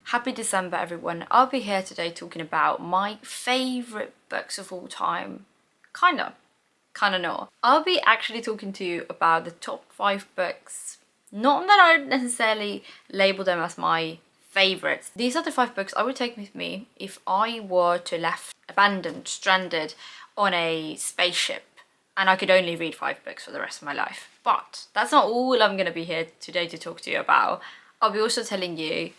Happy December everyone. I'll be here today talking about my favourite books of all time. Kinda not. I'll be actually talking to you about the top 5 books. Not that I necessarily label them as my favourites. These are the 5 books I would take with me if I were to left abandoned, stranded on a spaceship and I could only read 5 books for the rest of my life. But that's not all I'm going to be here today to talk to you about. I'll be also telling you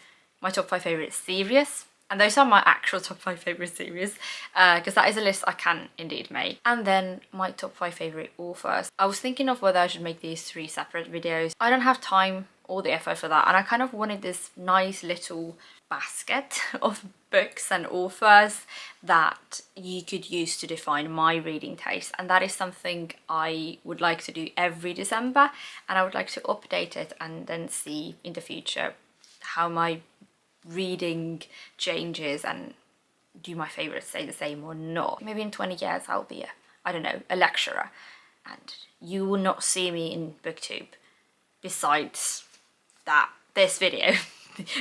my top 5 favourite series, and those are my actual top 5 favourite series, because that is a list I can indeed make. And then my top 5 favourite authors. I was thinking of whether I should make these 3 separate videos. I don't have time or the effort for that, and I kind of wanted this nice little basket of books and authors that you could use to define my reading taste, and that is something I would like to do every December, and I would like to update it and then see in the future how my reading changes and do my favourites stay the same or not. Maybe in 20 years I'll be a lecturer, and you will not see me in booktube besides this video.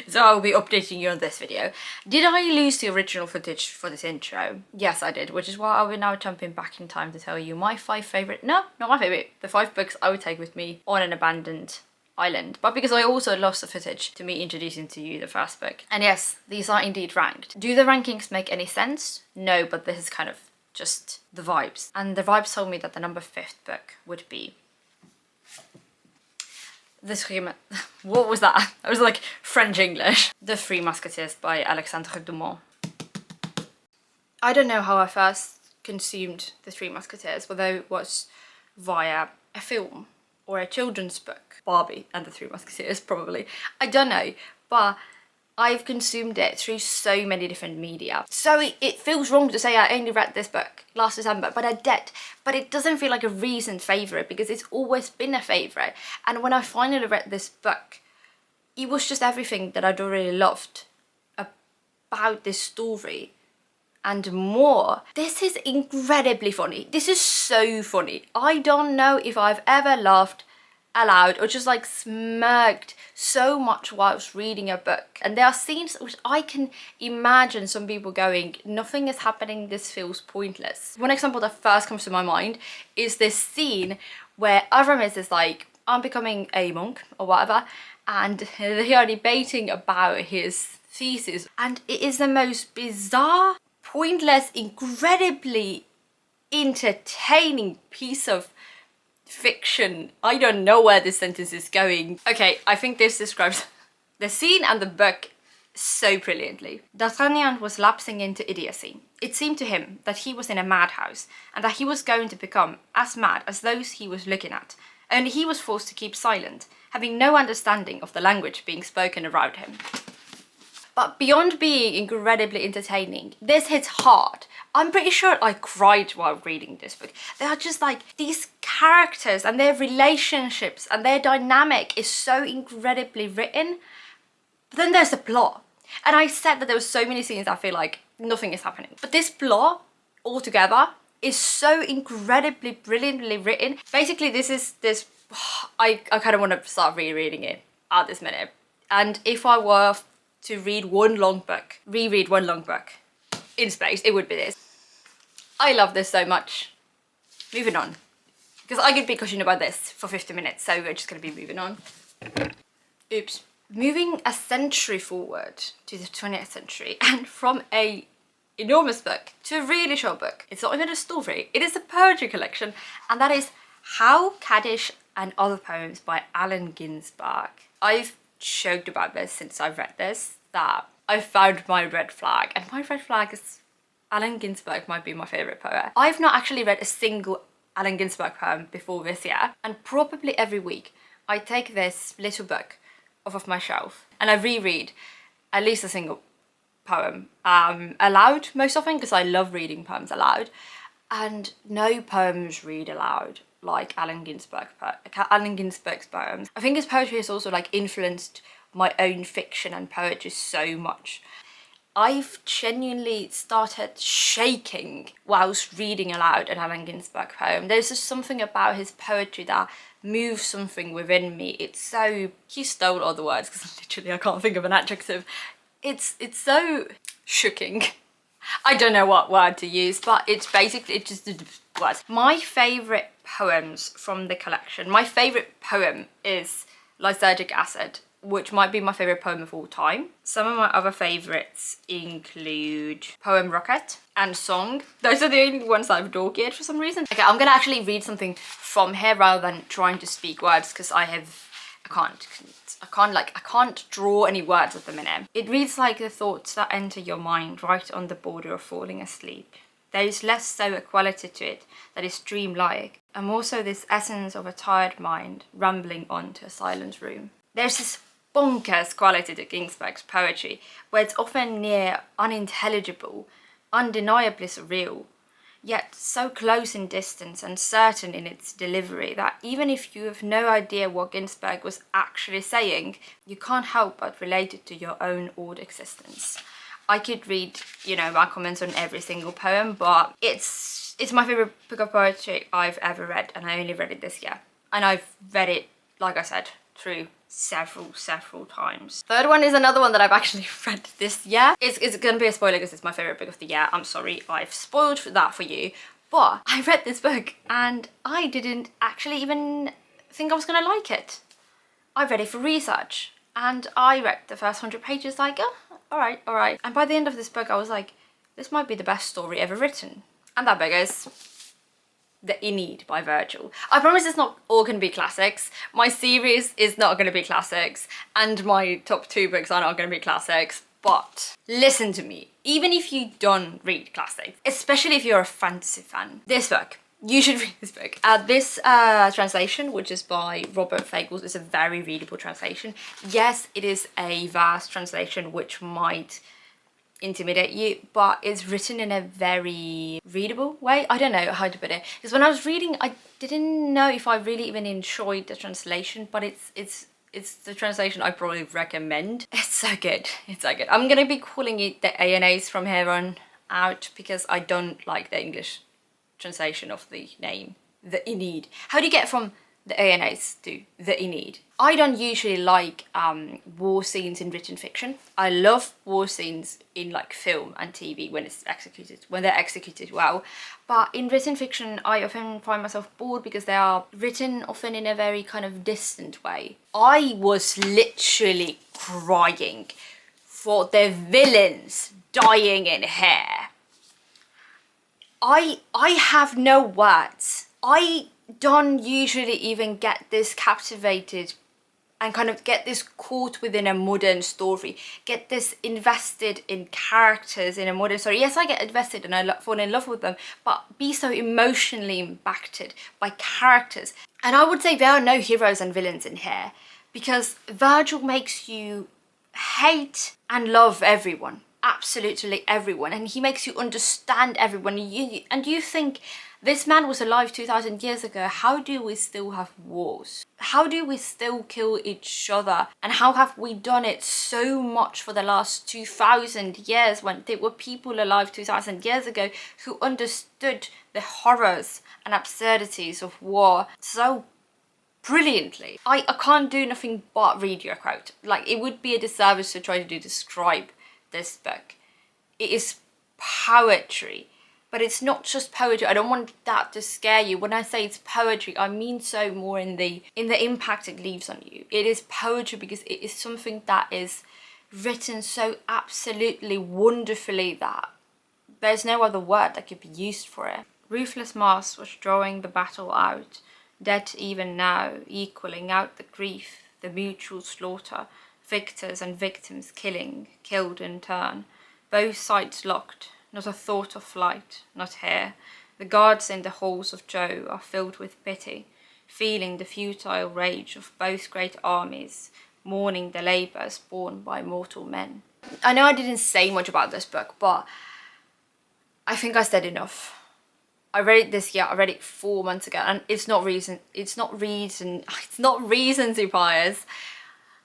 So I'll be updating you on this video. Did I lose the original footage for this intro? Yes, I did, which is why I will now jumping back in time to tell you my 5 favourite, no, not my favourite, the 5 books I would take with me on an abandoned island. But because I also lost the footage to me introducing to you the first book. And yes, these are indeed ranked. Do the rankings make any sense? No, but this is kind of just the vibes. And the vibes told me that the number 5th book would be what was that? I was like French English. The Three Musketeers by Alexandre Dumas. I don't know how I first consumed the Three Musketeers, whether it was via a film or a children's book. Barbie and the Three Musketeers, probably. I don't know, but I've consumed it through so many different media. So it feels wrong to say I only read this book last December, but I did. But it doesn't feel like a recent favourite because it's always been a favourite. And when I finally read this book, it was just everything that I'd already loved about this story and more. This is incredibly funny. This is so funny. I don't know if I've ever laughed aloud or just like smirked so much whilst reading a book. And there are scenes which I can imagine some people going, nothing is happening, this feels pointless. One example that first comes to my mind is this scene where Aramis is like, I'm becoming a monk or whatever, and they are debating about his thesis, and it is the most bizarre, pointless, incredibly entertaining piece of fiction. I don't know where this sentence is going. Okay, I think this describes the scene and the book so brilliantly. D'Artagnan was lapsing into idiocy. It seemed to him that he was in a madhouse and that he was going to become as mad as those he was looking at. Only he was forced to keep silent, having no understanding of the language being spoken around him. But beyond being incredibly entertaining, this hits hard. I'm pretty sure I cried while reading this book. They are just like, these characters and their relationships and their dynamic is so incredibly written. But then there's the plot. And I said that there were so many scenes I feel like nothing is happening. But this plot altogether is so incredibly brilliantly written. Basically, I kind of want to start rereading it at this minute. And if I were to reread one long book in space, it would be this. I love this so much. Moving on. Because I could be gushing about this for 50 minutes, so we're just going to be moving on. Oops. Moving a century forward to the 20th century, and from a enormous book to a really short book. It's not even a story, it is a poetry collection, and that is Howl, Kaddish and Other Poems by Allen Ginsberg. I've joked about this since I've read this, that I found my red flag, and my red flag is Allen Ginsberg might be my favourite poet. I've not actually read a single Allen Ginsberg poem before this year, and probably every week I take this little book off of my shelf and I reread at least a single poem aloud most often, because I love reading poems aloud, and no poems read aloud like Allen Ginsberg's poems. I think his poetry has also like influenced my own fiction and poetry so much. I've genuinely started shaking whilst reading aloud an Allen Ginsberg poem. There's just something about his poetry that moves something within me. It's so... He stole all the words because literally I can't think of an adjective. It's so shocking. I don't know what word to use, but it's basically, it's just the words. My favourite poems from the collection, my favourite poem is Lysergic Acid, which might be my favourite poem of all time. Some of my other favourites include Poem Rocket and Song. Those are the only ones that I've dog-eared for some reason. Okay, I'm gonna actually read something from here rather than trying to speak words, because I can't draw any words at the minute. It reads like the thoughts that enter your mind right on the border of falling asleep. There is less so a quality to it that is dreamlike, and more so this essence of a tired mind rambling on to a silent room. There's this bonkers quality to Ginsberg's poetry, where it's often near unintelligible, undeniably surreal, yet so close in distance and certain in its delivery that even if you have no idea what Ginsberg was actually saying, you can't help but relate it to your own odd existence. I could read, you know, my comments on every single poem, but it's my favourite book of poetry I've ever read, and I only read it this year. And I've read it, like I said, through several times. Third one is another one that I've actually read this year. It's gonna be a spoiler because it's my favorite book of the year. I'm sorry, I've spoiled that for you. But I read this book and I didn't actually even think I was gonna like it. I read it for research and I read the first 100 pages like, oh, all right. And by the end of this book, I was like, this might be the best story ever written. And that book is The Aeneid by Virgil. I promise it's not all going to be classics. My series is not going to be classics, and my top 2 books are not going to be classics, but listen to me. Even if you don't read classics, especially if you're a fantasy fan, this book, you should read this book. This translation, which is by Robert Fagles, is a very readable translation. Yes, it is a vast translation which might intimidate you, but it's written in a very readable way. I don't know how to put it, because when I was reading, I didn't know if I really even enjoyed the translation, but it's the translation I probably recommend. It's so good. It's so good. I'm gonna be calling it the ANAs from here on out because I don't like the English translation of the name, The Aeneid. How do you get from the ANAs to The Aeneid? I don't usually like war scenes in written fiction. I love war scenes in like film and TV when they're executed well. But in written fiction, I often find myself bored because they are written often in a very kind of distant way. I was literally crying for the villains dying in here. I have no words. I don't usually even get this captivated and kind of get this caught within a modern story, get this invested in characters in a modern story. Yes, I get invested and I fall in love with them, but be so emotionally impacted by characters. And I would say there are no heroes and villains in here, because Virgil makes you hate and love everyone, absolutely everyone, and he makes you understand everyone. And you think, this man was alive 2,000 years ago. How do we still have wars? How do we still kill each other? And how have we done it so much for the last 2,000 years when there were people alive 2,000 years ago who understood the horrors and absurdities of war so brilliantly? I can't do nothing but read your quote. Like, it would be a disservice to try to describe this book. It is poetry. But it's not just poetry. I don't want that to scare you. When I say it's poetry, I mean so more in the impact it leaves on you. It is poetry because it is something that is written so absolutely wonderfully that there's no other word that could be used for it. Ruthless Mars was drawing the battle out, dead even now, equaling out the grief, the mutual slaughter, victors and victims killed in turn, both sides locked. Not a thought of flight, not here. The guards in the halls of Joe are filled with pity, feeling the futile rage of both great armies, mourning the labours borne by mortal men. I know I didn't say much about this book, but I think I said enough. I read it this year, I read it 4 months ago, and it's not reasons, you pious,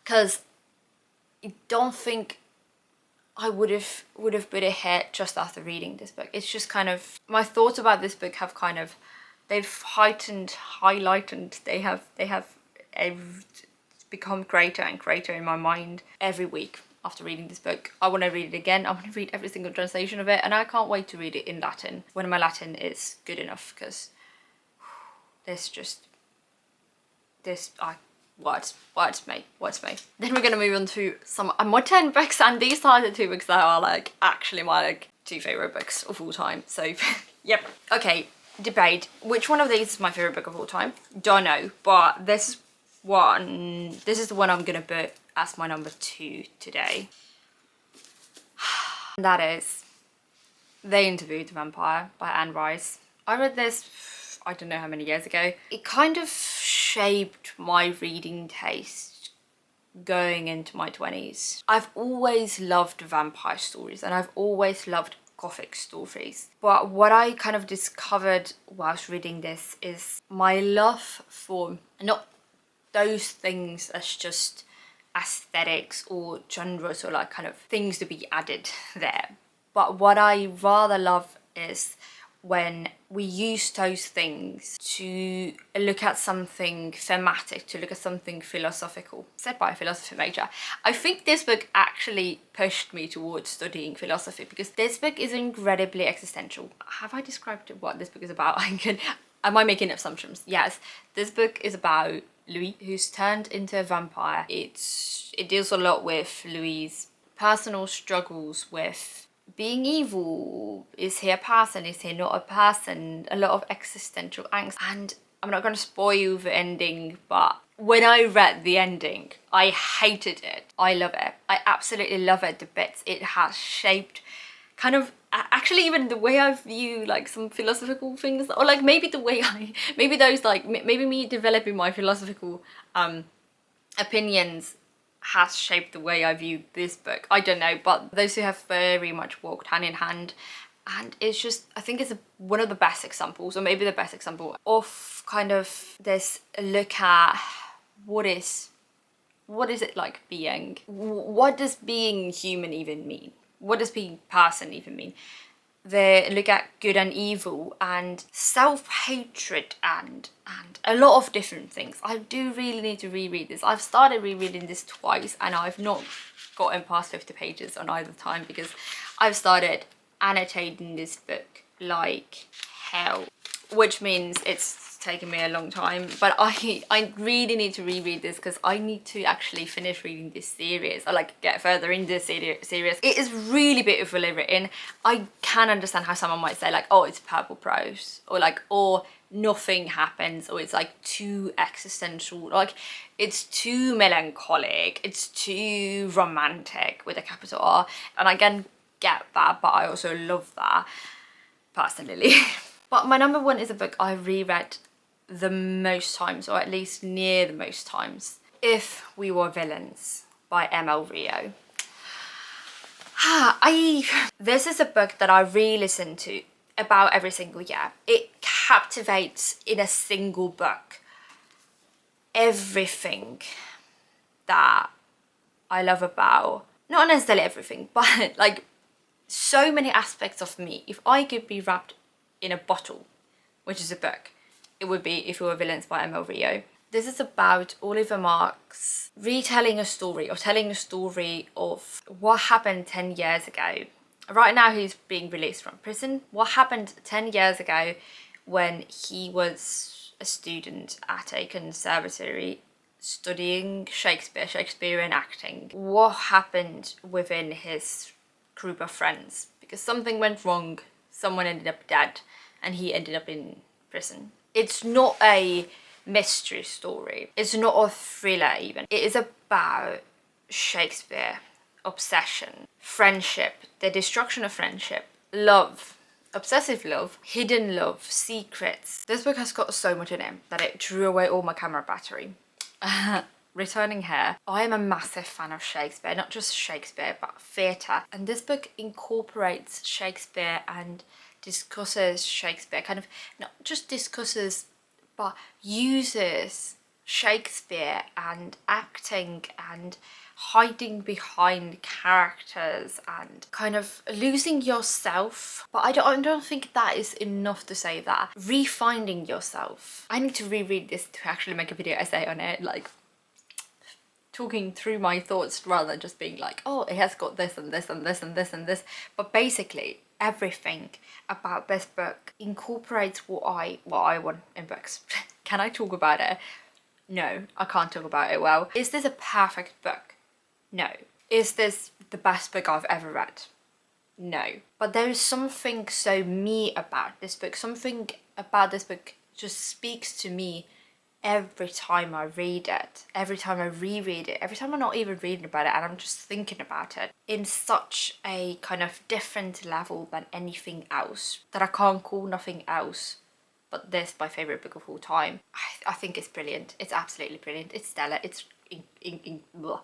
because I don't think I would have put it here just after reading this book. It's just kind of, my thoughts about this book have kind of, they've highlighted, they have become greater and greater in my mind every week. after reading this book. I want to read it again. I want to read every single translation of it, and I can't wait to read it in Latin when my Latin is good enough, because words me. Then we're gonna move on to some my 10 books, and these are the 2 books that are like actually my like 2 favorite books of all time. So yep. Okay, debate which one of these is my favorite book of all time. Don't know, but this is the one I'm gonna put as my number 2 today. And that is They Interviewed the Vampire by Anne Rice. I read this, I don't know how many years ago. It kind of shaped my reading taste going into my 20s. I've always loved vampire stories, and I've always loved gothic stories. But what I kind of discovered whilst reading this is my love for not those things as just aesthetics or genres or like kind of things to be added there. But what I rather love is when we use those things to look at something thematic, to look at something philosophical, said by a philosophy major. I think this book actually pushed me towards studying philosophy, because this book is incredibly existential. Have I described what this book is about? Am I making assumptions? Yes. This book is about Louis, who's turned into a vampire. It deals a lot with Louis's personal struggles with being evil. Is he a person? Is he not a person? A lot of existential angst. And I'm not going to spoil the ending, but when I read the ending, I hated it. I love it. I absolutely love it, the bits it has shaped kind of actually even the way I view like some philosophical things, or like maybe the way maybe those like maybe me developing my philosophical opinions has shaped the way I view this book. I don't know, but those 2 have very much walked hand in hand, and it's just, I think it's one of the best examples, or maybe the best example of kind of this look at what is it like being, what does being human even mean? What does being person even mean? They look at good and evil and self-hatred and a lot of different things. I do really need to reread this. I've started rereading this twice, and I've not gotten past 50 pages on either time, because I've started annotating this book like hell, which means it's taken me a long time. But I really need to reread this, because I need to actually finish reading this series, or like get further in this series. It is really beautifully written. I can understand how someone might say like, oh, it's purple prose, or like, or nothing happens, or it's like too existential, like it's too melancholic, it's too romantic with a capital R. And I can get that, but I also love that personally. But my number 1 is a book I reread the most times, or at least near the most times. If We Were Villains by M.L. Rio. This is a book that I re-listen to about every single year. It captivates in a single book everything that I love about, not necessarily everything, but like so many aspects of me. If I could be wrapped in a bottle, which is a book, it would be If We Were Villains by M.L. Rio. This is about Oliver Marks retelling a story, or telling a story of what happened 10 years ago. Right now he's being released from prison. What happened 10 years ago when he was a student at a conservatory studying Shakespearean acting. What happened within his group of friends, because something went wrong, someone ended up dead, and he ended up in prison. It's not a mystery story. It's not a thriller even. It is about Shakespeare, obsession, friendship, the destruction of friendship, love, obsessive love, hidden love, secrets. This book has got so much in it that it drew away all my camera battery. Returning here. I am a massive fan of Shakespeare, not just Shakespeare, but theatre. And this book incorporates Shakespeare and discusses Shakespeare, kind of not just discusses, but uses Shakespeare and acting and hiding behind characters and kind of losing yourself. But I don't think that is enough to say that. Refinding yourself. I need to reread this to actually make a video essay on it. Like, talking through my thoughts rather than just being like, oh, it has got this and this and this and this and this. But basically, everything about this book incorporates what I want in books. Can I talk about it? No, I can't talk about it well. Is this a perfect book? No. Is this the best book I've ever read? No. But there is something so me about this book. Something about this book just speaks to me every time I read it, every time I reread it, every time I'm not even reading about it and I'm just thinking about it in such a kind of different level than anything else that I can't call nothing else but this my favourite book of all time. I think it's brilliant. It's absolutely brilliant. It's stellar. It's blah.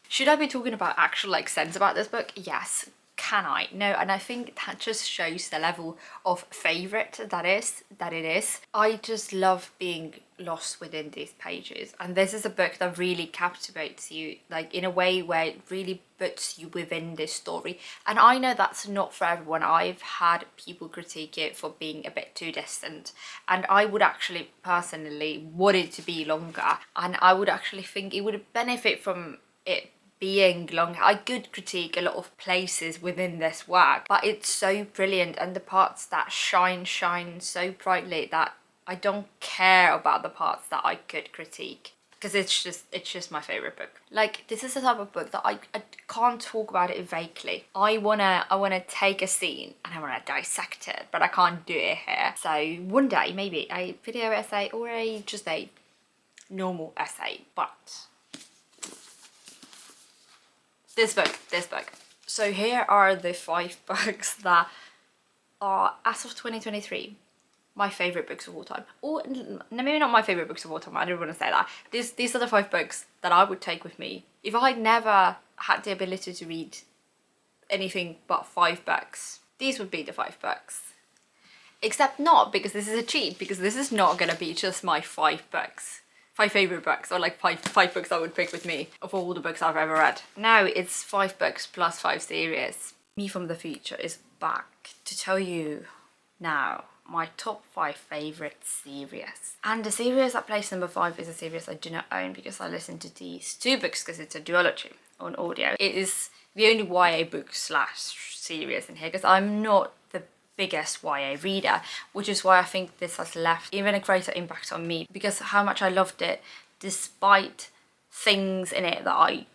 Should I be talking about actual like sense about this book? Yes. Can I? No, and I think that just shows the level of favourite that it is. I just love being lost within these pages, and this is a book that really captivates you, like in a way where it really puts you within this story. And I know that's not for everyone. I've had people critique it for being a bit too distant, and I would actually personally want it to be longer, and I would actually think it would benefit from it being long. I could critique a lot of places within this work, but it's so brilliant, and the parts that shine so brightly that I don't care about the parts that I could critique, because it's just my favorite book. Like, this is the type of book that I can't talk about it vaguely. I wanna take a scene and I wanna dissect it, but I can't do it here. So one day maybe a video essay or just a normal essay, but this book. So here are the 5 books that are, as of 2023, my favourite books of all time. Or maybe not my favourite books of all time, I don't want to say that. These are the 5 books that I would take with me. If I never had the ability to read anything but 5 books, these would be the 5 books. Except not, because this is a cheat, because this is not going to be just my 5 books. 5 favourite books, or like five books I would pick with me of all the books I've ever read. Now it's 5 books plus 5 series. Me from the future is back to tell you now my top 5 favourite series. And the series at place number 5 is a series I do not own because I listened to these 2 books because it's a duology on audio. It is the only YA book / series in here because I'm not the biggest YA reader, which is why I think this has left even a greater impact on me, because how much I loved it despite things in it that I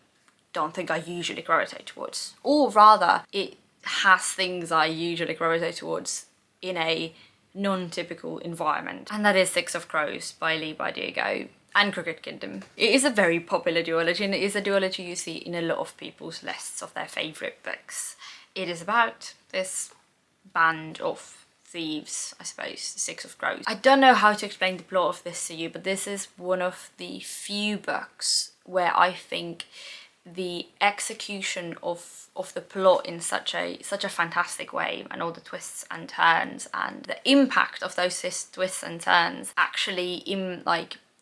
don't think I usually gravitate towards. Or rather, it has things I usually gravitate towards in a non-typical environment. And that is Six of Crows by Leigh Bardugo and Crooked Kingdom. It is a very popular duology, and it is a duology you see in a lot of people's lists of their favourite books. It is about this band of thieves, I suppose, Six of Crows. I don't know how to explain the plot of this to you, but this is one of the few books where I think the execution of the plot in such a fantastic way, and all the twists and turns and the impact of those twists and turns actually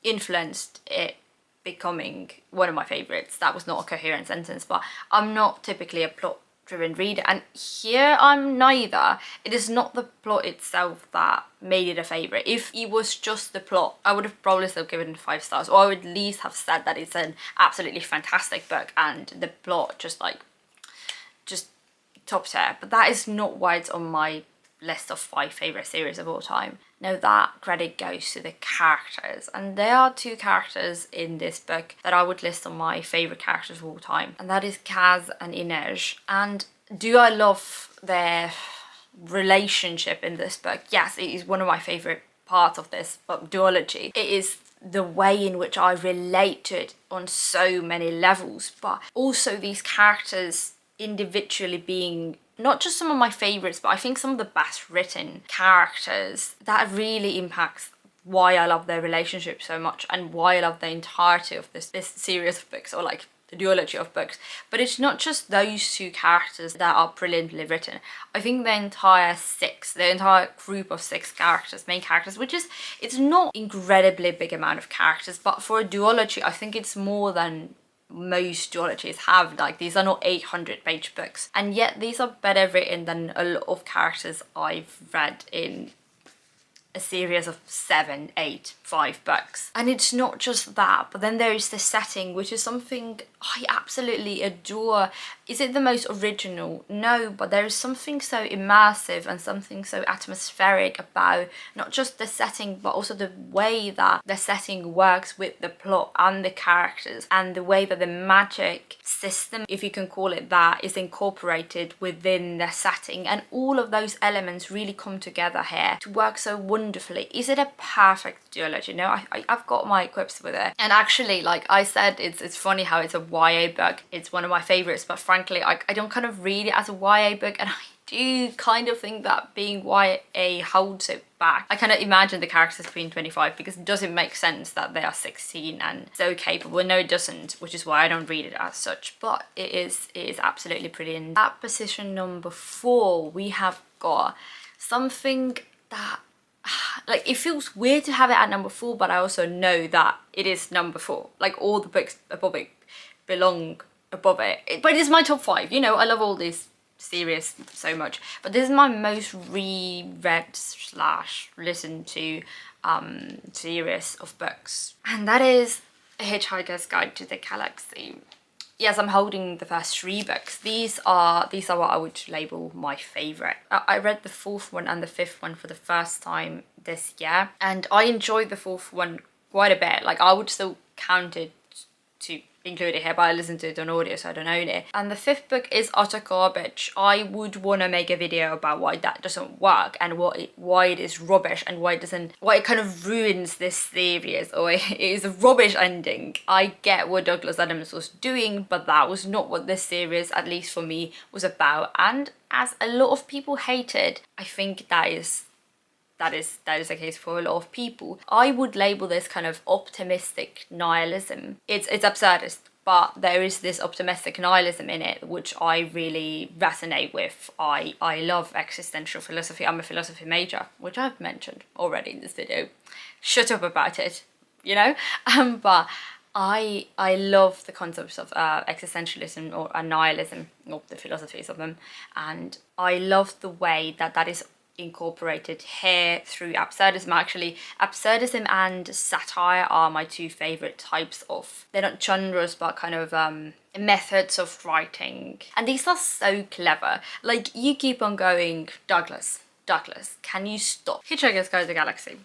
influenced it becoming one of my favourites. That was not a coherent sentence, but I'm not typically a plot driven reader, and here I'm neither. It is not the plot itself that made it a favourite. If it was just the plot, I would have probably still given it 5 stars, or I would at least have said that it's an absolutely fantastic book and the plot just top tier. But that is not why it's on my list of 5 favourite series of all time. Now that credit goes to the characters, and there are 2 characters in this book that I would list on my favourite characters of all time, and that is Kaz and Inej. And do I love their relationship in this book? Yes, it is one of my favourite parts of this duology. It is the way in which I relate to it on so many levels, but also these characters individually being not just some of my favourites, but I think some of the best written characters. That really impacts why I love their relationship so much and why I love the entirety of this series of books, or like the duology of books. But it's not just those 2 characters that are brilliantly written. I think the entire group of 6 characters, main characters, which is, it's not incredibly big amount of characters, but for a duology, I think it's more than most duologies have. Like, these are not 800-page books, and yet these are better written than a lot of characters I've read in a series of 7, 8, 5 books. And it's not just that, but then there is the setting, which is something I absolutely adore. Is it the most original? No, but there is something so immersive and something so atmospheric about not just the setting, but also the way that the setting works with the plot and the characters, and the way that the magic system, if you can call it that, is incorporated within the setting. And all of those elements really come together here to work so wonderfully. Is it a perfect duology? No, I've got my quips with it. And actually, like I said, it's funny how it's a YA book. It's one of my favorites, but frankly, I don't kind of read it as a YA book, and I do kind of think that being YA holds it back. I kind of imagine the characters being 25 because it doesn't make sense that they are 16 and so capable. No, it doesn't, which is why I don't read it as such, but it is absolutely brilliant. At position number 4, we have got something that, like, it feels weird to have it at number 4, but I also know that it is number 4. Like, all the books above it belong above it. But it is my top 5, you know, I love all these series so much, but this is my most reread / listened to series of books, and that is A Hitchhiker's Guide to the Galaxy. Yes, I'm holding the first 3 books. These are what I would label my favorite. I read the 4th one and the 5th one for the first time this year, and I enjoyed the 4th one quite a bit. Like, I would still count it to include it here, but I listened to it on audio, so I don't own it. And the 5th book is utter garbage. I would want to make a video about why that doesn't work, and why it is rubbish, and why it kind of ruins this series, or it is a rubbish ending. I get what Douglas Adams was doing, but that was not what this series, at least for me, was about. And as a lot of people hated, I think that is the case for a lot of people. I would label this kind of optimistic nihilism. It's absurdist, but there is this optimistic nihilism in it, which I really resonate with. I love existential philosophy. I'm a philosophy major, which I've mentioned already in this video. Shut up about it, you know? But I love the concepts of existentialism or nihilism, or the philosophies of them, and I love the way that is incorporated here through absurdism. Actually, absurdism and satire are my 2 favorite types of, they're not genres, but kind of methods of writing, and these are so clever. Like, you keep on going, Douglas, can you stop? Hitchhiker's Guide to the Galaxy,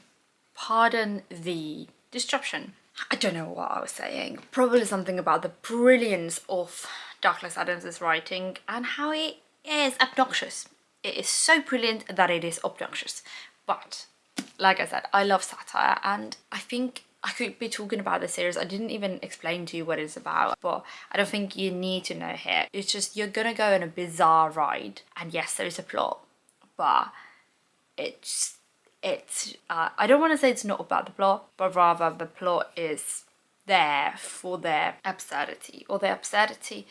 pardon the disruption, I don't know what I was saying. Probably something about the brilliance of Douglas Adams's writing and how it is obnoxious. It is so brilliant that it is obnoxious. But like I said, I love satire, and I think I could be talking about the series. I didn't even explain to you what it's about, but I don't think you need to know here. It's just, you're gonna go on a bizarre ride, and yes, there is a plot, but I don't want to say it's not about the plot, but rather the plot is there for their absurdity, or the absurdity.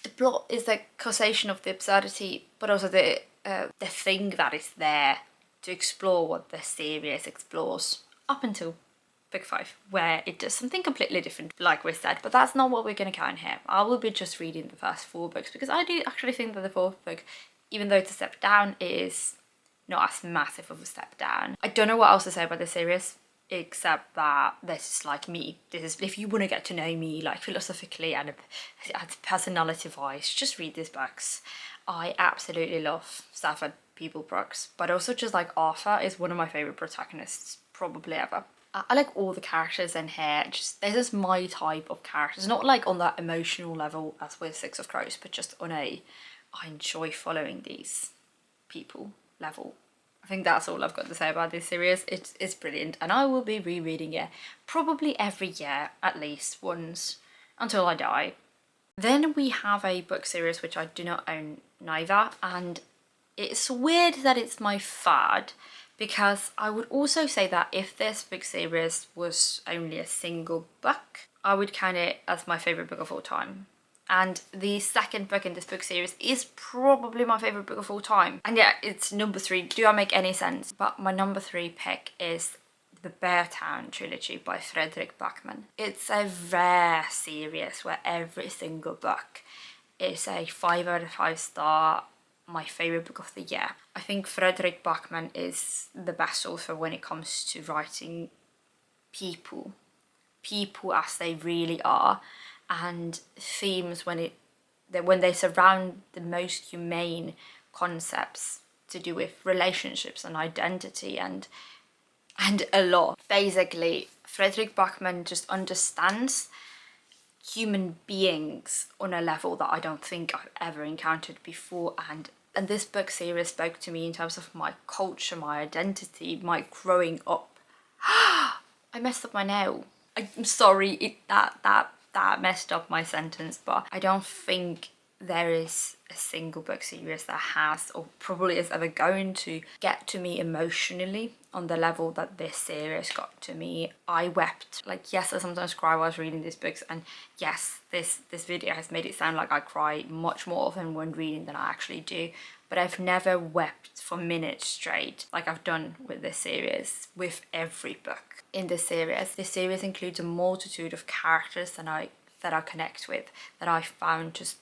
The plot is the causation of the absurdity, but also the thing that is there to explore what the series explores up until book 5, where it does something completely different, like we said. But that's not what we're going to count here. I will be just reading the first 4 books, because I do actually think that the 4th book, even though it's a step down, is not as massive of a step down. I don't know what else to say about this series, except that this is like me. This is, if you want to get to know me, like, philosophically and personality wise, just read these books. I absolutely love Stafford People Brooks, but also just like Arthur is one of my favorite protagonists probably ever. I like all the characters in here. Just, this is my type of characters, not like on that emotional level as with Six of Crows, but just on a I enjoy following these people level. I think that's all I've got to say about this series. It's brilliant, and I will be rereading it probably every year at least once until I die. Then we have a book series which I do not own neither, and it's weird that it's my third, because I would also say that if this book series was only a single book, I would count it as my favourite book of all time. And the second book in this book series is probably my favourite book of all time. And yeah, it's number 3. Do I make any sense? But my number 3 pick is the Beartown Trilogy by Frederick Bachman. It's a rare series where every single book is a 5 out of 5 star my favourite book of the year. I think Frederick Bachman is the best author when it comes to writing people as they really are, and themes when they surround the most humane concepts to do with relationships and identity and a lot. Basically, Frederick Bachman just understands human beings on a level that I don't think I've ever encountered before, and this book series spoke to me in terms of my culture, my identity, my growing up. I messed up my nail. I'm sorry, that messed up my sentence, but I don't think there is a single book series that has, or probably is ever going to, get to me emotionally on the level that this series got to me. I wept. Like, yes, I sometimes cry while I was reading these books, and yes, this video has made it sound like I cry much more often when reading than I actually do, but I've never wept for minutes straight like I've done with this series, with every book in this series. This series includes a multitude of characters that I connect with, that I found just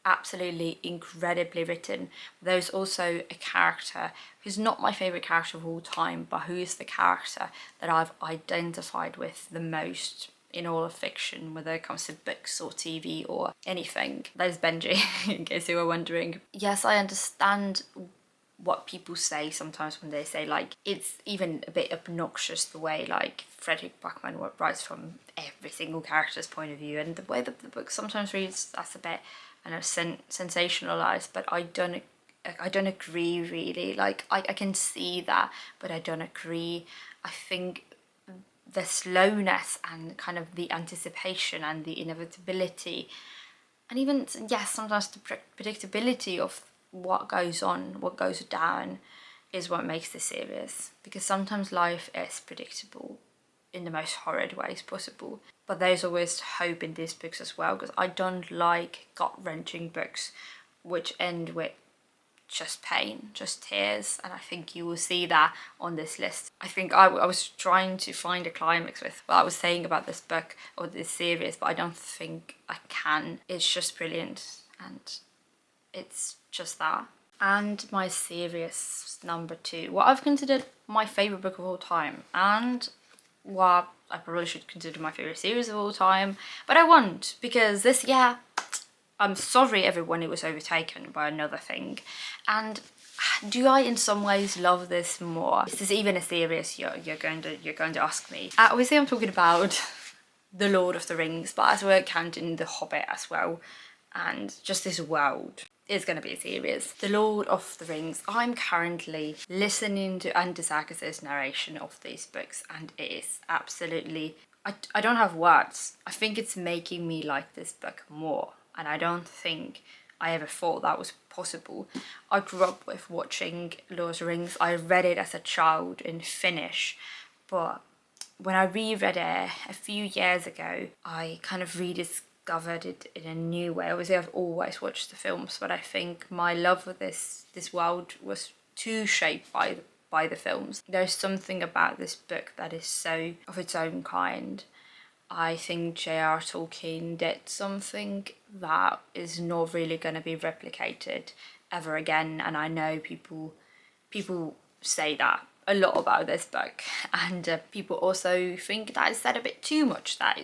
absolutely incredibly written. There's also a character who's not my favourite character of all time, but who is the character that I've identified with the most in all of fiction, whether it comes to books or TV or anything. There's Benji, in case you were wondering. Yes, I understand what people say sometimes when they say, like, it's even a bit obnoxious the way, like, Frederick Bachman writes from every single character's point of view, and the way that the book sometimes reads, that's a bit, I know, sensationalized, but I don't agree really. Like, I can see that, but I don't agree. I think the slowness and kind of the anticipation and the inevitability, and even, yes, sometimes the predictability of what goes on, what goes down, is what makes this series. Because sometimes life is predictable in the most horrid ways possible, but there's always hope in these books as well, because I don't like gut-wrenching books which end with just pain, just tears, and I think you will see that on this list. I think I was trying to find a climax with what I was saying about this book or this series, but I don't think I can. It's just brilliant, and it's just that. And my series number 2, what I've considered my favourite book of all time, and what I probably should consider my favourite series of all time, but I won't, because this year, I'm sorry everyone, it was overtaken by another thing. And do I in some ways love this more? Is this even a series you're going to ask me? Obviously I'm talking about The Lord of the Rings, but as we're counting The Hobbit as well, and just this world, is going to be a series. The Lord of the Rings. I'm currently listening to Andy Serkis's narration of these books, and it is absolutely, I don't have words. I think it's making me like this book more, and I don't think I ever thought that was possible. I grew up with watching Lord of the Rings. I read it as a child in Finnish, but when I reread it a few years ago, I kind of rediscovered it in a new way. Obviously I've always watched the films, but I think my love for this world was too shaped by the films. There's something about this book that is so of its own kind. I think j.r.r. Tolkien did something that is not really going to be replicated ever again, and I know people say that a lot about this book, and people also think that it's said a bit too much, that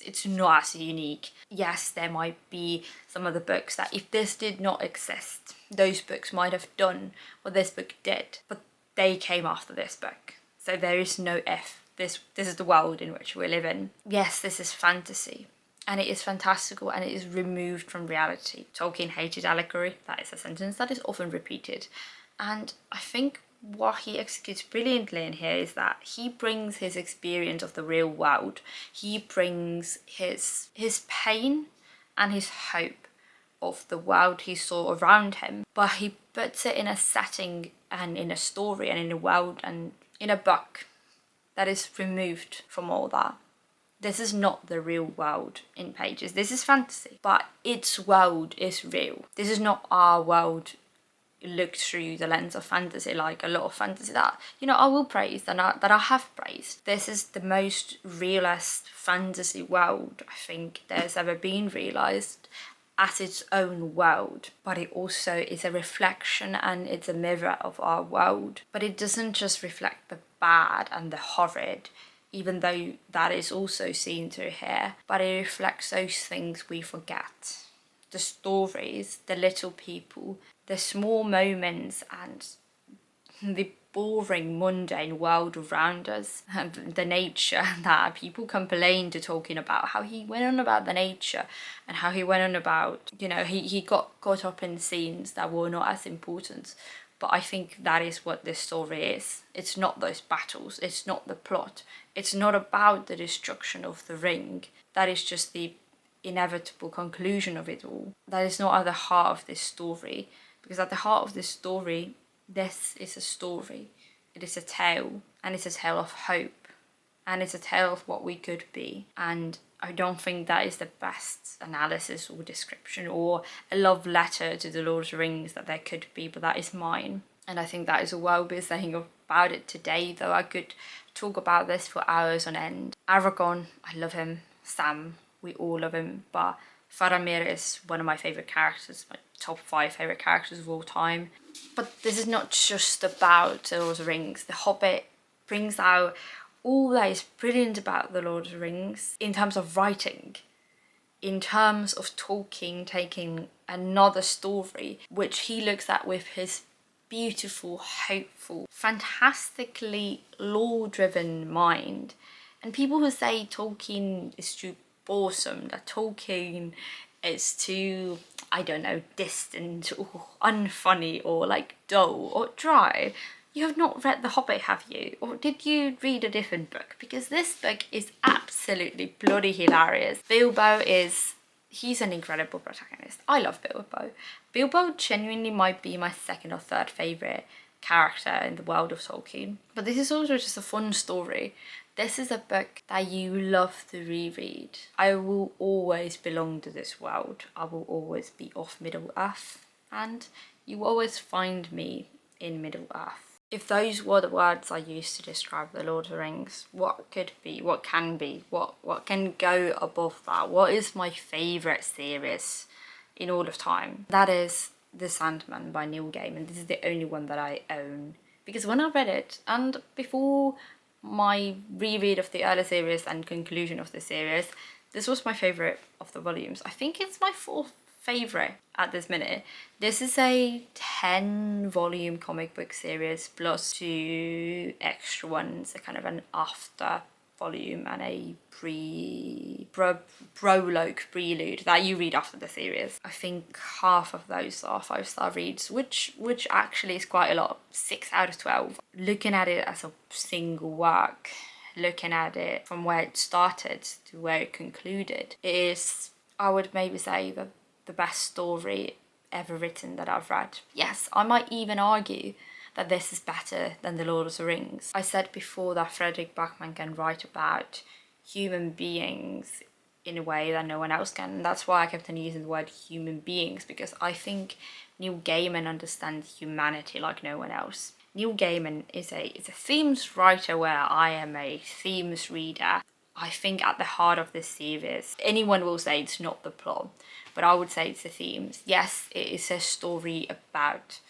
it's not as unique. Yes, there might be some of the books that if this did not exist, those books might have done what this book did, but they came after this book. So there is no if. This is the world in which we live in. Yes, this is fantasy, and it is fantastical, and it is removed from reality. Tolkien hated allegory. That is a sentence that is often repeated. And I think what he executes brilliantly in here is that he brings his experience of the real world. He brings his pain and his hope of the world he saw around him, but he puts it in a setting and in a story and in a world and in a book that is removed from all that. This is not the real world in pages. This is fantasy, but its world is real. This is not our world looked through the lens of fantasy, like a lot of fantasy that, you know, I will praise and that I have praised. This is the most realist fantasy world I think there's ever been realised, as its own world, but it also is a reflection and it's a mirror of our world. But it doesn't just reflect the bad and the horrid, even though that is also seen through here, but it reflects those things we forget. The stories, the little people, the small moments, and the boring, mundane world around us, and the nature that people complain to Tolkien about, how he went on about the nature and how he went on about, you know, he got caught up in scenes that were not as important. But I think that is what this story is. It's not those battles, it's not the plot, it's not about the destruction of the ring. That is just the inevitable conclusion of it all. That is not at the heart of this story, because at the heart of this story, this is a story. It is a tale, and it's a tale of hope, and it's a tale of what we could be. And I don't think that is the best analysis or description or a love letter to the Lord of the Rings that there could be, but that is mine. And I think that is a well bit saying about it today, though I could talk about this for hours on end. Aragorn, I love him. Sam, we all love him, but Faramir is one of my favourite characters, my top 5 favourite characters of all time. But this is not just about the Lord of the Rings. The Hobbit brings out all that is brilliant about the Lord of the Rings in terms of writing, in terms of Tolkien taking another story, which he looks at with his beautiful, hopeful, fantastically lore-driven mind. And people who say Tolkien is too boresome, that Tolkien is too, I don't know, distant or unfunny or like dull or dry. You have not read The Hobbit, have you? Or did you read a different book? Because this book is absolutely bloody hilarious. Bilbo he's an incredible protagonist. I love Bilbo. Bilbo genuinely might be my 2nd or 3rd favourite character in the world of Tolkien. But this is also just a fun story. This is a book that you love to reread. I will always belong to this world. I will always be of Middle Earth, and you always find me in Middle Earth. If those were the words I used to describe the Lord of the Rings, what could be, what can be, what can go above that? What is my favourite series in all of time? That is The Sandman by Neil Gaiman. This is the only one that I own, because when I read it, and before my reread of the early series and conclusion of the series, this was my favourite of the volumes. I think it's my 4th favourite at this minute. This is a 10-volume comic book series plus 2 extra ones, a kind of an after volume and a prologue prelude that you read after the series. I think half of those are 5-star reads, which actually is quite a lot. 6 out of 12. Looking at it as a single work, looking at it from where it started to where it concluded, it is, I would maybe say, the best story ever written that I've read. Yes, I might even argue that this is better than The Lord of the Rings. I said before that Frederick Bachman can write about human beings in a way that no one else can. And that's why I kept on using the word human beings, because I think Neil Gaiman understands humanity like no one else. Neil Gaiman is a themes writer where I am a themes reader. I think at the heart of this series, anyone will say it's not the plot, but I would say it's the themes. Yes, it is a story about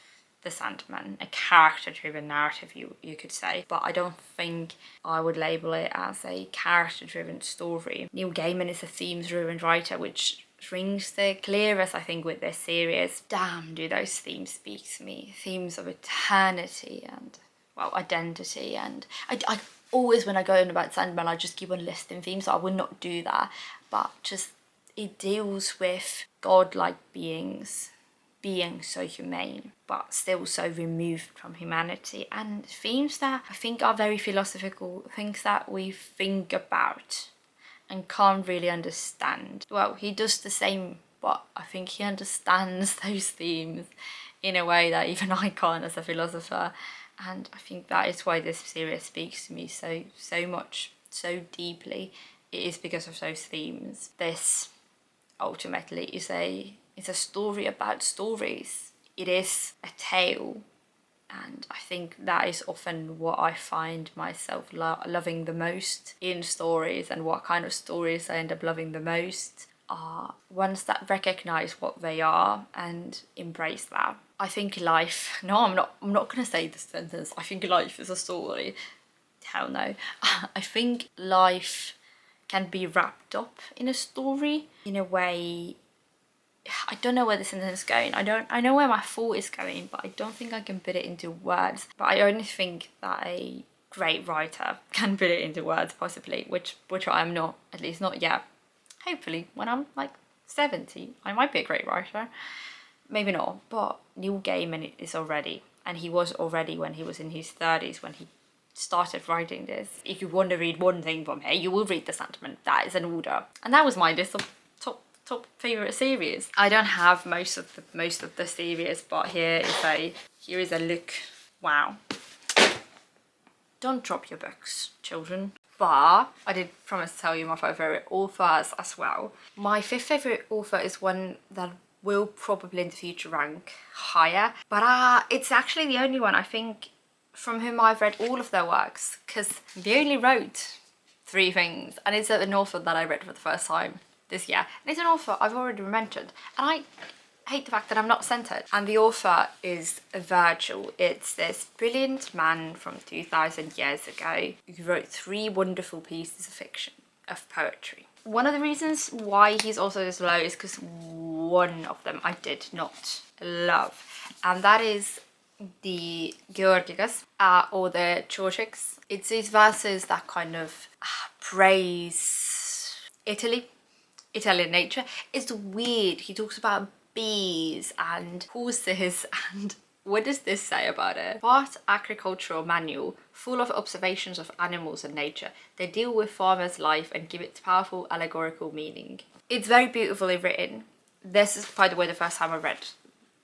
the Sandman, a character-driven narrative, you could say, but I don't think I would label it as a character-driven story. Neil Gaiman is a themes-driven writer, which rings the clearest, I think, with this series. Damn, do those themes speak to me. Themes of eternity and, well, identity. And I always, when I go on about Sandman, I just keep on listing themes, so I would not do that. But just, it deals with godlike beings being so humane, but still so removed from humanity, and themes that I think are very philosophical, things that we think about and can't really understand. Well, he does the same, but I think he understands those themes in a way that even I can't as a philosopher, and I think that is why this series speaks to me so much, so deeply. It is because of those themes. This ultimately is a story about stories. It is a tale, and I think that is often what I find myself loving the most in stories, and what kind of stories I end up loving the most. are ones that recognize what they are and embrace that. I think life, no, I'm not gonna say this sentence, I think life is a story. Hell no. I think life can be wrapped up in a story in a way. I don't know where this sentence is going. I know where my thought is going, but I don't think I can put it into words. But I only think that a great writer can put it into words, possibly, which I'm not, at least not yet. Hopefully, when I'm like 70, I might be a great writer. Maybe not, but Neil Gaiman is already, and he was already when he was in his 30s when he started writing this. If you want to read one thing from here, you will read the Sandman. That is an order. And that was my list of top favorite series. I don't have most of the series, but here is a look. Wow. Don't drop your books, children. But I did promise to tell you my 5 favourite authors as well. My 5th favourite author is one that will probably in the future rank higher. But it's actually the only one, I think, from whom I've read all of their works. Because they only wrote 3 things. And it's an author that I read for the first time this year. And it's an author I've already mentioned. And I hate the fact that I'm not centered. And the author is Virgil. It's this brilliant man from 2000 years ago who wrote 3 wonderful pieces of fiction, of poetry. One of the reasons why he's also this low is because one of them I did not love, and that is the Georgics or the Chorchics. It's these verses that kind of praise Italian nature. It's weird. He talks about bees and horses, and what does this say about it? Vast agricultural manual full of observations of animals and nature. They deal with farmers' life and give it powerful allegorical meaning. It's very beautifully written. This is, by the way, the first time I read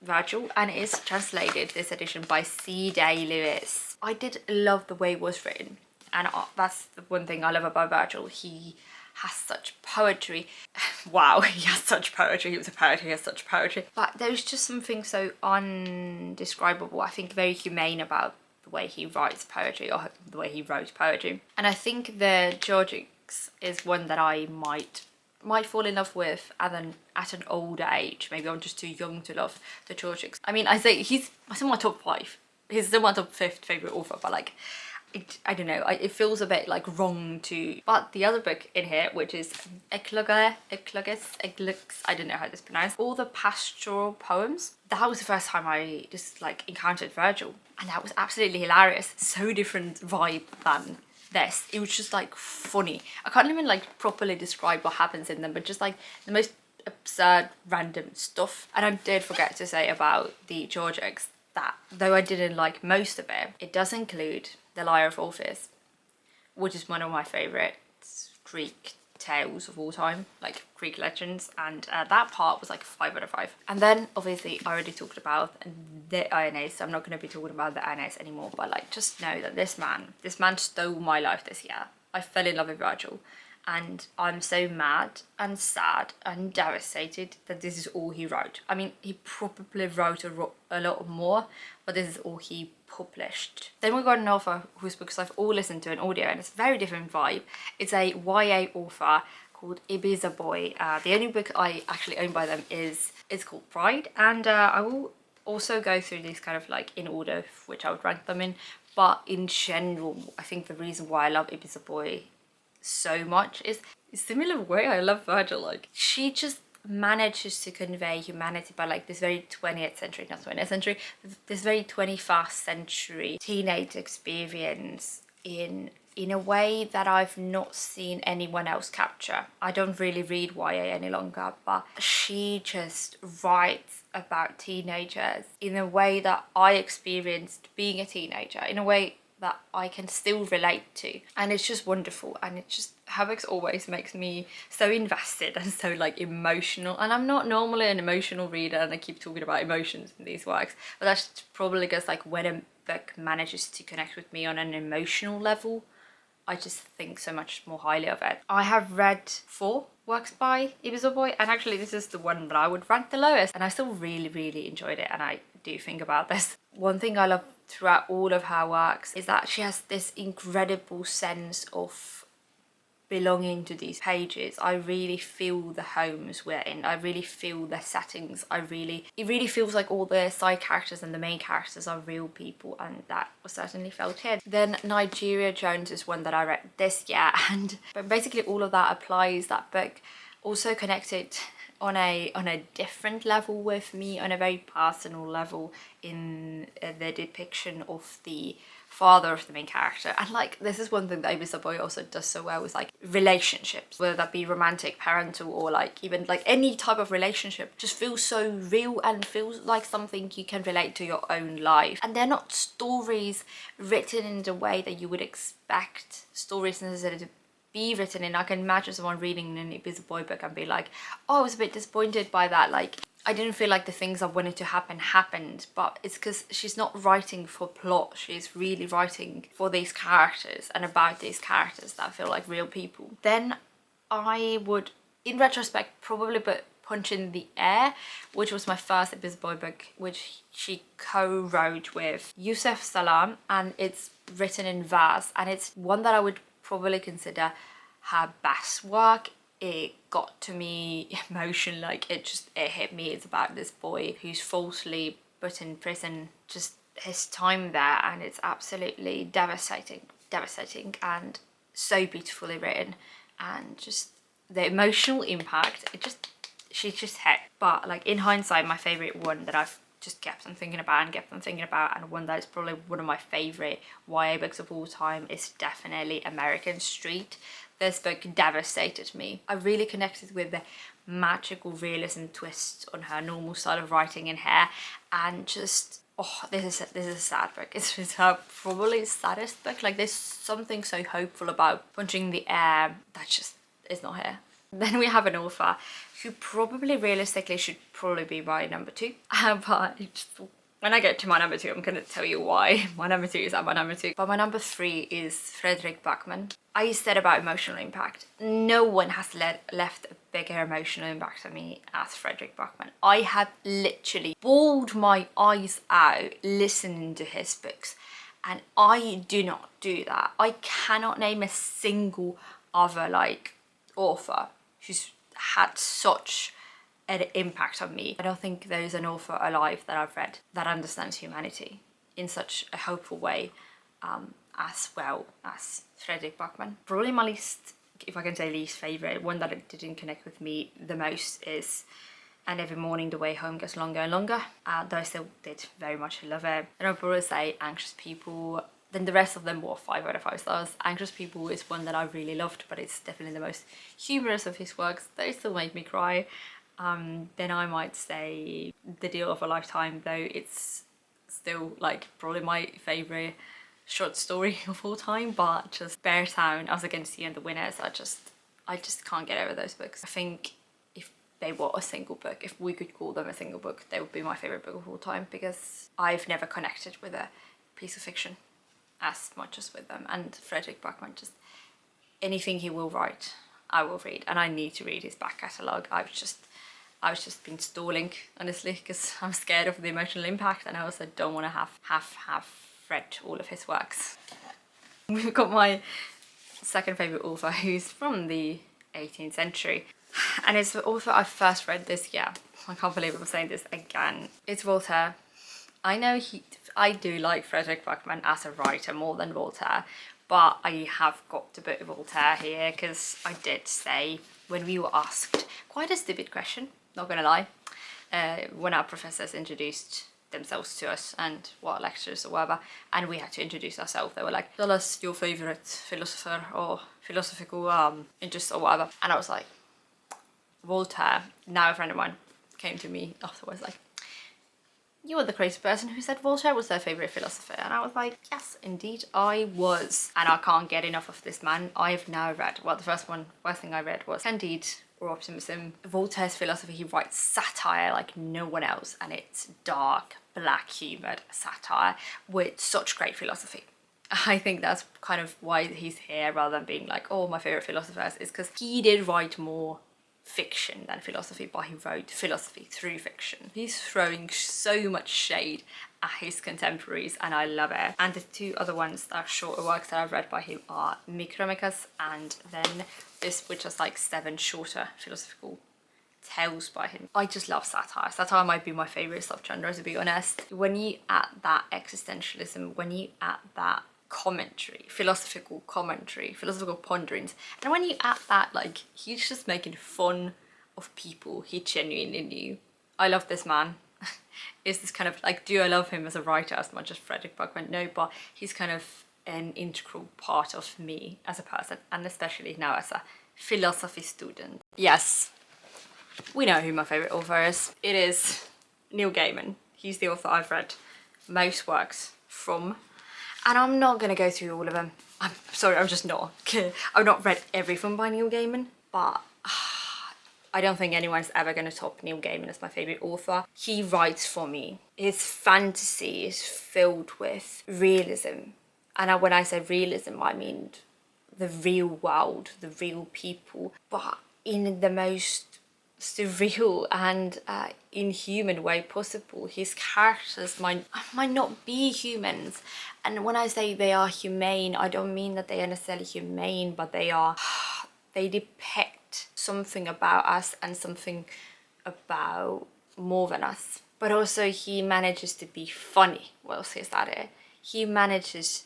Virgil, and it is translated, this edition, by C.D. Lewis. I did love the way it was written, and that's the one thing I love about Virgil. He has such poetry. Wow, he has such poetry. He was a poet, he has such poetry. But there's just something so undescribable, I think very humane about the way he writes poetry, or the way he wrote poetry. And I think the Georgics is one that I might fall in love with at an older age. Maybe I'm just too young to love the Georgics. I mean, I say he's in my top 5. He's still my top 5th favourite author, but like, I don't know, it feels a bit like wrong to. But the other book in here, which is Eclogus, I don't know how this is pronounced, all the pastoral poems. That was the first time I just like encountered Virgil, and that was absolutely hilarious. So different vibe than this. It was just like funny. I can't even like properly describe what happens in them, but just like the most absurd random stuff. And I did forget to say about the Georgics that though I didn't like most of it, it does include The Lyre of Orpheus, which is one of my favourite Greek tales of all time, like Greek legends, and that part was like 5 out of 5. And then obviously I already talked about the Iones, so I'm not going to be talking about the Iones anymore, but like just know that this man stole my life this year. I fell in love with Virgil, and I'm so mad and sad and devastated that this is all he wrote. I mean, he probably wrote a lot more, but this is all he published. Then we got an author whose books I've all listened to in audio, and it's a very different vibe. It's a YA author called Ibiza Boy. The only book I actually own by them is called Pride, and I will also go through these kind of like in order which I would rank them in. But in general, I think the reason why I love Ibiza Boy so much is similar way I love Virgil. Like, she just manages to convey humanity by like this very 20th century, not 20th century, this very 21st century teenage experience in a way that I've not seen anyone else capture. I don't really read YA any longer, but she just writes about teenagers in a way that I experienced being a teenager, in a way that I can still relate to, and it's just wonderful. And it just, her books always makes me so invested and so like emotional, and I'm not normally an emotional reader, and I keep talking about emotions in these works, but that's probably because like when a book manages to connect with me on an emotional level, I just think so much more highly of it. I have read 4 works by Ibiza Boy, and actually this is the one that I would rank the lowest, and I still really enjoyed it, and I do think about this. One thing I love throughout all of her works is that she has this incredible sense of belonging to these pages. I really feel the homes we're in. I really feel the settings. It really feels like all the side characters and the main characters are real people, and that was certainly felt here. Then Nigeria Jones is one that I read this year, and but basically all of that applies. That book also connected on a different level with me, on a very personal level, in the depiction of the father of the main character. And like, this is one thing that Ibis Boy also does so well, is like relationships, whether that be romantic, parental, or like even like any type of relationship, just feels so real and feels like something you can relate to your own life. And they're not stories written in the way that you would expect stories necessarily to be written in. I can imagine someone reading an Ibis Boy book and be like, oh, I was a bit disappointed by that, like I didn't feel like the things I wanted to happen happened. But it's because she's not writing for plot, she's really writing for these characters and about these characters that feel like real people. Then I would, in retrospect, probably put Punch in the Air, which was my first Ibis Boy book, which she co-wrote with Yusuf Salam, and it's written in verse, and it's one that I would probably consider her best work. It got to me emotion, like it hit me. It's about this boy who's falsely put in prison, just his time there, and it's absolutely devastating and so beautifully written, and just the emotional impact, she just hit. But like in hindsight, my favorite one that I've just kept on thinking about and one that is probably one of my favorite YA books of all time is definitely American Street. This book devastated me. I really connected with the magical realism twist on her normal style of writing in here, and just, oh, this is a sad book. It's her probably saddest book. Like, there's something so hopeful about Punching the Air that just is not here. Then we have an author who probably realistically should probably be my number 2, but when I get to my number 2, I'm gonna tell you why my number 2 is at my number 2. But my number 3 is Frederick Bachman. I said about emotional impact, no one has left a bigger emotional impact on me as Frederick Bachman. I have literally bawled my eyes out listening to his books, and I do not do that. I cannot name a single other like author who's had such an impact on me. I don't think there's an author alive that I've read that understands humanity in such a hopeful way as well as Frederick Bachman. Probably my least, if I can say least favourite, one that didn't connect with me the most is And Every Morning the Way Home Gets Longer and Longer, though I still did very much love it. And I'll probably say Anxious People. Then the rest of them were 5 out of 5 stars. Anxious People is one that I really loved, but it's definitely the most humorous of his works. They still make me cry. Then I might say The Deal of a Lifetime, though it's still like probably my favourite short story of all time. But just Beartown, Us Against You and The Winners, I just can't get over those books. I think if they were a single book, if we could call them a single book, they would be my favourite book of all time, because I've never connected with a piece of fiction as much as with them. And Frederick Bachman, just anything he will write, I will read, and I need to read his back catalogue. I've just been stalling, honestly, because I'm scared of the emotional impact, and I also don't want to have read all of his works. We've got my second favourite author, who's from the 18th century, and it's the author I first read this year. I can't believe I'm saying this again. It's Voltaire. I know I do like Frederick Bachman as a writer more than Voltaire, but I have got to put Voltaire here because I did say, when we were asked quite a stupid question, not gonna lie, when our professors introduced themselves to us and what lectures or whatever, and we had to introduce ourselves. They were like, tell us your favourite philosopher or philosophical interest or whatever, and I was like, Voltaire. Now a friend of mine came to me afterwards like, you are the crazy person who said Voltaire was their favourite philosopher. And I was like, yes, indeed I was. And I can't get enough of this man. I've now read, well, the first thing I read was Candide or Optimism. Voltaire's philosophy, he writes satire like no one else, and it's dark, black humoured satire with such great philosophy. I think that's kind of why he's here, rather than being like, oh, my favourite philosophers, is because he did write more fiction than philosophy, but he wrote philosophy through fiction. He's throwing so much shade at his contemporaries and I love it. And the two other ones that are shorter works that I've read by him are Micromicus and then this, which is like 7 shorter philosophical tales by him. I just love satire. Satire might be my favourite subgenre, to be honest. When you add that existentialism, when you add that commentary, philosophical ponderings, and when you add that, like, he's just making fun of people he genuinely knew. I love this man. Is this kind of like, do I love him as a writer as much as Frederick Bachman? No, but he's kind of an integral part of me as a person, and especially now as a philosophy student. Yes, we know who my favourite author is. It is Neil Gaiman. He's the author I've read most works from. And I'm not going to go through all of them. I'm sorry, I'm just not. I've not read everything by Neil Gaiman, but I don't think anyone's ever going to top Neil Gaiman as my favourite author. He writes for me. His fantasy is filled with realism. And when I say realism, I mean the real world, the real people, but in the most surreal and inhuman way possible. His characters might not be humans, and when I say they are humane, I don't mean that they are necessarily humane, but they depict something about us and something about more than us. But also he manages to be funny whilst he's at it. He manages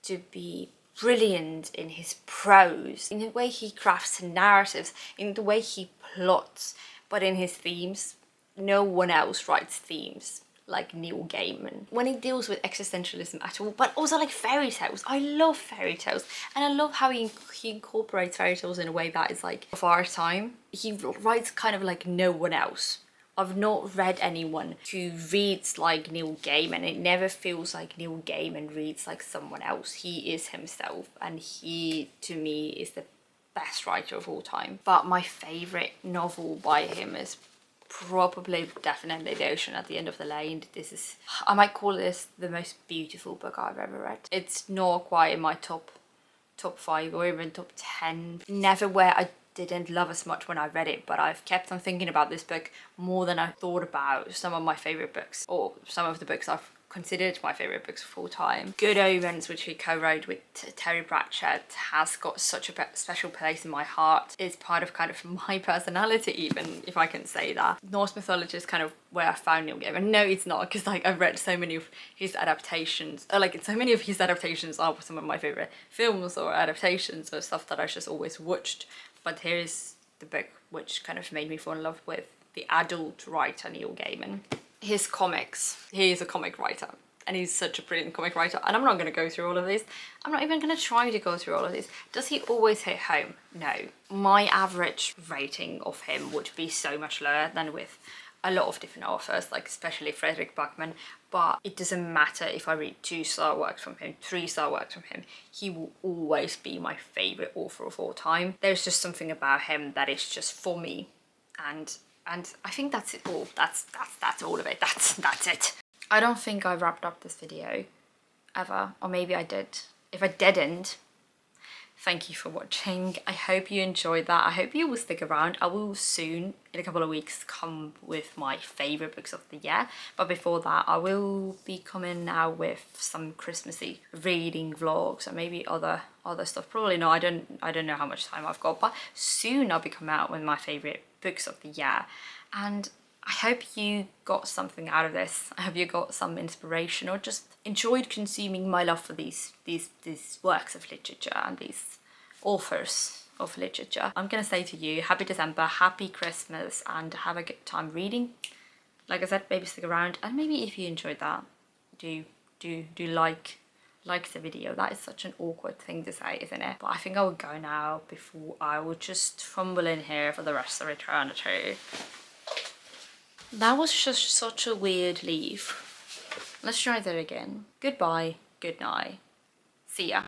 to be brilliant in his prose, in the way he crafts narratives, in the way he plots, but in his themes. No one else writes themes like Neil Gaiman. When he deals with existentialism at all, but also like fairy tales. I love fairy tales, and I love how he incorporates fairy tales in a way that is like of our time. He writes kind of like no one else. I've not read anyone who reads like Neil Gaiman. It never feels like Neil Gaiman reads like someone else. He is himself, and he, to me, is the best writer of all time. But my favourite novel by him is probably definitely The Ocean at the End of the Lane. This is, I might call this the most beautiful book I've ever read. It's not quite in my top 5 or even top 10. Never where I didn't love as much when I read it, but I've kept on thinking about this book more than I thought about some of my favourite books, or some of the books I've considered my favourite books of all time. Good Omens, which he co-wrote with Terry Pratchett, has got such a special place in my heart. It's part of kind of my personality, even, if I can say that. Norse mythology is kind of where I found Neil Gaiman. No, it's not, because like I've read so many of his adaptations, or like so many of his adaptations are some of my favourite films or adaptations or stuff that I just always watched. But here's the book which kind of made me fall in love with the adult writer Neil Gaiman. His comics. He is a comic writer, and he's such a brilliant comic writer, and I'm not going to go through all of these. I'm not even going to try to go through all of these. Does he always hit home? No. My average rating of him would be so much lower than with a lot of different authors, like especially Frederick Bachman, but it doesn't matter if I read 2-star works from him, 3-star works from him, he will always be my favourite author of all time. There's just something about him that is just for me, and I think that's it all. That's all of it. That's it. I don't think I wrapped up this video ever, or maybe I did. If I didn't, thank you for watching. I hope you enjoyed that. I hope you will stick around. I will soon, in a couple of weeks, come with my favourite books of the year. But before that, I will be coming now with some Christmassy reading vlogs, or maybe other stuff. Probably not. I don't know how much time I've got, but soon I'll be coming out with my favourite books of the year. And I hope you got something out of this. I hope you got some inspiration, or just enjoyed consuming my love for these works of literature and these authors of literature. I'm gonna say to you, happy December, happy Christmas, and have a good time reading. Like I said, maybe stick around, and maybe if you enjoyed that, do like the video. That is such an awkward thing to say, isn't it? But I think I will go now before I will just fumble in here for the rest of eternity. That was just such a weird leave. Let's try that again. Goodbye, good night. See ya.